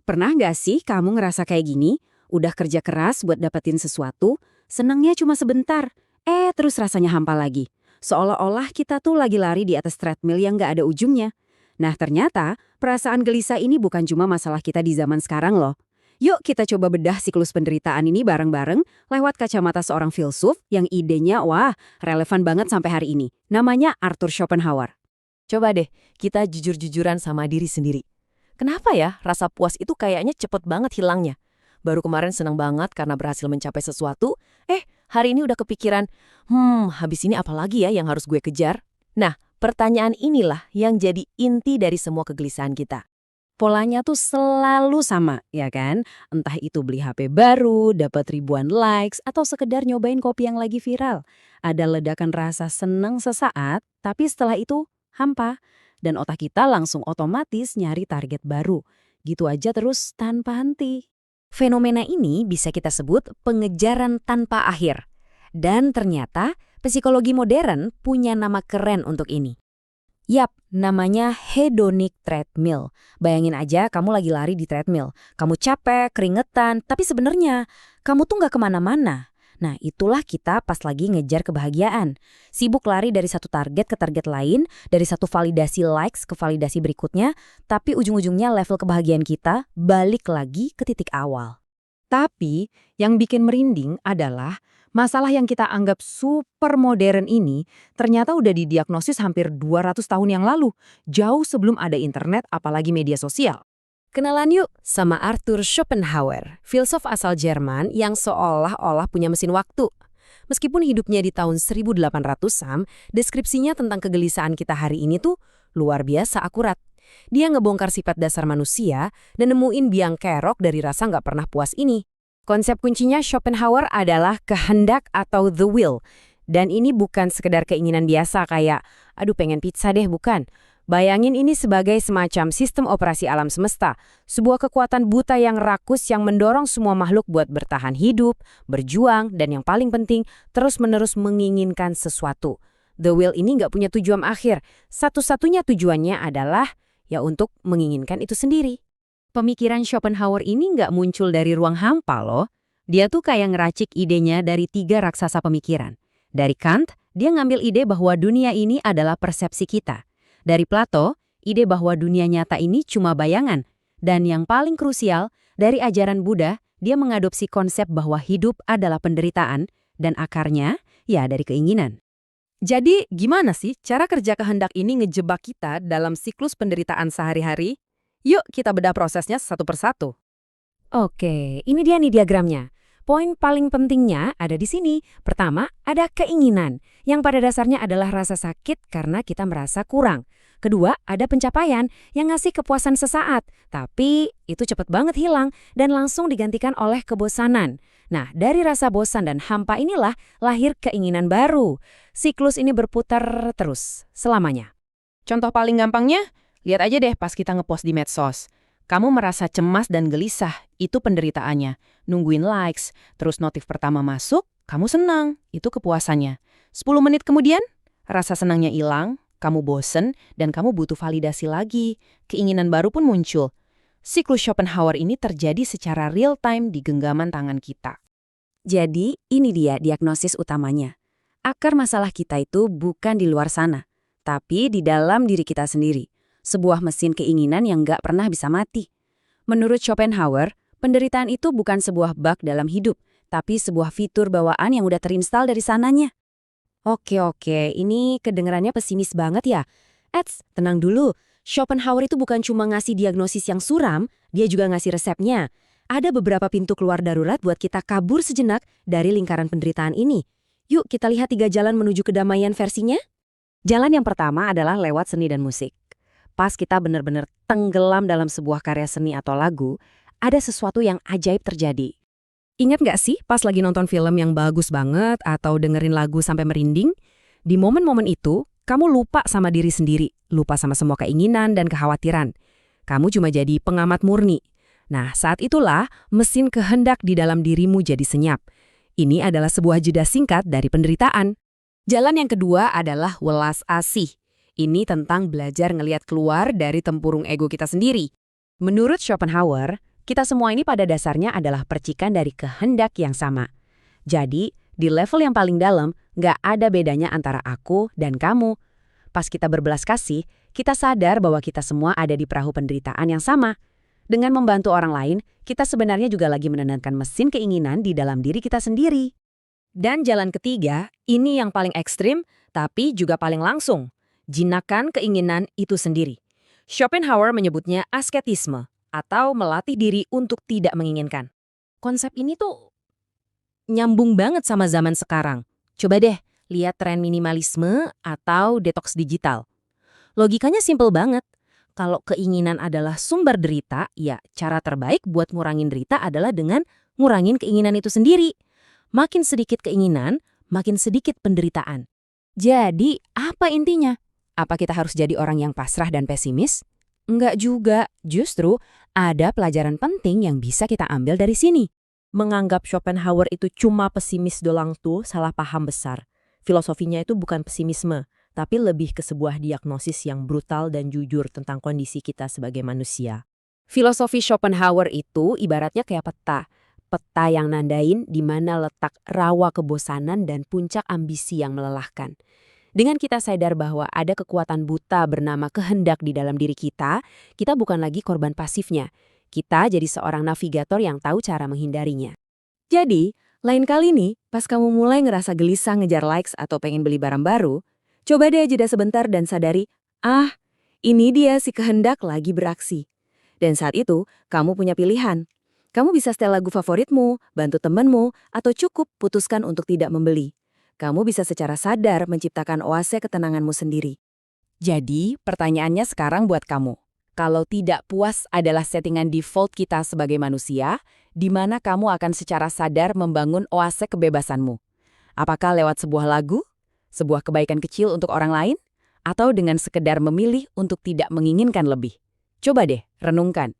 Pernah nggak sih kamu ngerasa kayak gini? Udah kerja keras buat dapetin sesuatu, senangnya cuma sebentar, terus rasanya hampa lagi. Seolah-olah kita tuh lagi lari di atas treadmill yang nggak ada ujungnya. Nah ternyata, perasaan gelisah ini bukan cuma masalah kita di zaman sekarang loh. Yuk kita coba bedah siklus penderitaan ini bareng-bareng lewat kacamata seorang filsuf yang idenya wah relevan banget sampai hari ini. Namanya Arthur Schopenhauer. Coba deh, kita jujur-jujuran sama diri sendiri. Kenapa ya rasa puas itu kayaknya cepet banget hilangnya? Baru kemarin senang banget karena berhasil mencapai sesuatu, hari ini udah kepikiran, habis ini apa lagi ya yang harus gue kejar? Nah, pertanyaan inilah yang jadi inti dari semua kegelisahan kita. Polanya tuh selalu sama, ya kan? Entah itu beli HP baru, dapat ribuan likes, atau sekedar nyobain kopi yang lagi viral. Ada ledakan rasa senang sesaat, tapi setelah itu hampa. Dan otak kita langsung otomatis nyari target baru. Gitu aja terus tanpa henti. Fenomena ini bisa kita sebut pengejaran tanpa akhir. Dan ternyata psikologi modern punya nama keren untuk ini. Yap, namanya hedonic treadmill. Bayangin aja kamu lagi lari di treadmill. Kamu capek, keringetan, tapi sebenarnya kamu tuh nggak kemana-mana. Nah, itulah kita pas lagi ngejar kebahagiaan. Sibuk lari dari satu target ke target lain, dari satu validasi likes ke validasi berikutnya, tapi ujung-ujungnya level kebahagiaan kita balik lagi ke titik awal. Tapi yang bikin merinding adalah masalah yang kita anggap super modern ini ternyata udah didiagnosis hampir 200 tahun yang lalu, jauh sebelum ada internet apalagi media sosial. Kenalan yuk sama Arthur Schopenhauer, filsuf asal Jerman yang seolah-olah punya mesin waktu. Meskipun hidupnya di tahun 1800-an, deskripsinya tentang kegelisahan kita hari ini tuh luar biasa akurat. Dia ngebongkar sifat dasar manusia dan nemuin biang kerok dari rasa nggak pernah puas ini. Konsep kuncinya Schopenhauer adalah kehendak atau the will. Dan ini bukan sekedar keinginan biasa kayak, aduh pengen pizza deh, bukan. Bayangin ini sebagai semacam sistem operasi alam semesta, sebuah kekuatan buta yang rakus yang mendorong semua makhluk buat bertahan hidup, berjuang, dan yang paling penting, terus-menerus menginginkan sesuatu. The will ini nggak punya tujuan akhir, satu-satunya tujuannya adalah ya untuk menginginkan itu sendiri. Pemikiran Schopenhauer ini nggak muncul dari ruang hampa loh. Dia tuh kayak ngeracik idenya dari 3 raksasa pemikiran. Dari Kant, dia ngambil ide bahwa dunia ini adalah persepsi kita. Dari Plato, ide bahwa dunia nyata ini cuma bayangan. Dan yang paling krusial, dari ajaran Buddha, dia mengadopsi konsep bahwa hidup adalah penderitaan dan akarnya ya dari keinginan. Jadi gimana sih cara kerja kehendak ini ngejebak kita dalam siklus penderitaan sehari-hari? Yuk kita bedah prosesnya satu persatu. Oke, ini dia nih diagramnya. Poin paling pentingnya ada di sini. Pertama, ada keinginan, yang pada dasarnya adalah rasa sakit karena kita merasa kurang. Kedua, ada pencapaian yang ngasih kepuasan sesaat, tapi itu cepet banget hilang dan langsung digantikan oleh kebosanan. Nah, dari rasa bosan dan hampa inilah lahir keinginan baru. Siklus ini berputar terus, selamanya. Contoh paling gampangnya, lihat aja deh pas kita ngepost di medsos. Kamu merasa cemas dan gelisah, itu penderitaannya. Nungguin likes, terus notif pertama masuk, kamu senang, itu kepuasannya. 10 menit kemudian, rasa senangnya hilang, kamu bosen, dan kamu butuh validasi lagi. Keinginan baru pun muncul. Siklus Schopenhauer ini terjadi secara real time di genggaman tangan kita. Jadi, ini dia diagnosis utamanya. Akar masalah kita itu bukan di luar sana, tapi di dalam diri kita sendiri. Sebuah mesin keinginan yang nggak pernah bisa mati. Menurut Schopenhauer, penderitaan itu bukan sebuah bug dalam hidup, tapi sebuah fitur bawaan yang udah terinstal dari sananya. Oke, ini kedengarannya pesimis banget ya. Tenang dulu. Schopenhauer itu bukan cuma ngasih diagnosis yang suram, dia juga ngasih resepnya. Ada beberapa pintu keluar darurat buat kita kabur sejenak dari lingkaran penderitaan ini. Yuk kita lihat 3 jalan menuju kedamaian versinya. Jalan yang pertama adalah lewat seni dan musik. Pas kita benar-benar tenggelam dalam sebuah karya seni atau lagu, ada sesuatu yang ajaib terjadi. Ingat nggak sih pas lagi nonton film yang bagus banget atau dengerin lagu sampai merinding? Di momen-momen itu, kamu lupa sama diri sendiri, lupa sama semua keinginan dan kekhawatiran. Kamu cuma jadi pengamat murni. Nah, saat itulah mesin kehendak di dalam dirimu jadi senyap. Ini adalah sebuah jeda singkat dari penderitaan. Jalan yang kedua adalah welas asih. Ini tentang belajar ngelihat keluar dari tempurung ego kita sendiri. Menurut Schopenhauer, Kita semua ini pada dasarnya adalah percikan dari kehendak yang sama. Jadi, di level yang paling dalam, nggak ada bedanya antara aku dan kamu. Pas kita berbelas kasih, kita sadar bahwa kita semua ada di perahu penderitaan yang sama. Dengan membantu orang lain, kita sebenarnya juga lagi menenangkan mesin keinginan di dalam diri kita sendiri. Dan jalan ketiga, ini yang paling ekstrim, tapi juga paling langsung. Jinakkan keinginan itu sendiri. Schopenhauer menyebutnya asketisme, atau melatih diri untuk tidak menginginkan. Konsep ini tuh nyambung banget sama zaman sekarang. Coba deh, lihat tren minimalisme atau detox digital. Logikanya simpel banget. Kalau keinginan adalah sumber derita, ya cara terbaik buat ngurangin derita adalah dengan ngurangin keinginan itu sendiri. Makin sedikit keinginan, makin sedikit penderitaan. Jadi, apa intinya? Apa kita harus jadi orang yang pasrah dan pesimis? Enggak juga, justru ada pelajaran penting yang bisa kita ambil dari sini. Menganggap Schopenhauer itu cuma pesimis doang tuh salah paham besar. Filosofinya itu bukan pesimisme, tapi lebih ke sebuah diagnosis yang brutal dan jujur tentang kondisi kita sebagai manusia. Filosofi Schopenhauer itu ibaratnya kayak peta. Peta yang nandain di mana letak rawa kebosanan dan puncak ambisi yang melelahkan. Dengan kita sadar bahwa ada kekuatan buta bernama kehendak di dalam diri kita bukan lagi korban pasifnya. Kita jadi seorang navigator yang tahu cara menghindarinya. Jadi, lain kali nih, pas kamu mulai ngerasa gelisah ngejar likes atau pengen beli barang baru, coba deh jeda sebentar dan sadari, ini dia si kehendak lagi beraksi. Dan saat itu, kamu punya pilihan. Kamu bisa setel lagu favoritmu, bantu temenmu, atau cukup putuskan untuk tidak membeli. Kamu bisa secara sadar menciptakan oase ketenanganmu sendiri. Jadi, pertanyaannya sekarang buat kamu. Kalau tidak puas adalah settingan default kita sebagai manusia, di mana kamu akan secara sadar membangun oase kebebasanmu? Apakah lewat sebuah lagu, sebuah kebaikan kecil untuk orang lain, atau dengan sekedar memilih untuk tidak menginginkan lebih? Coba deh, renungkan.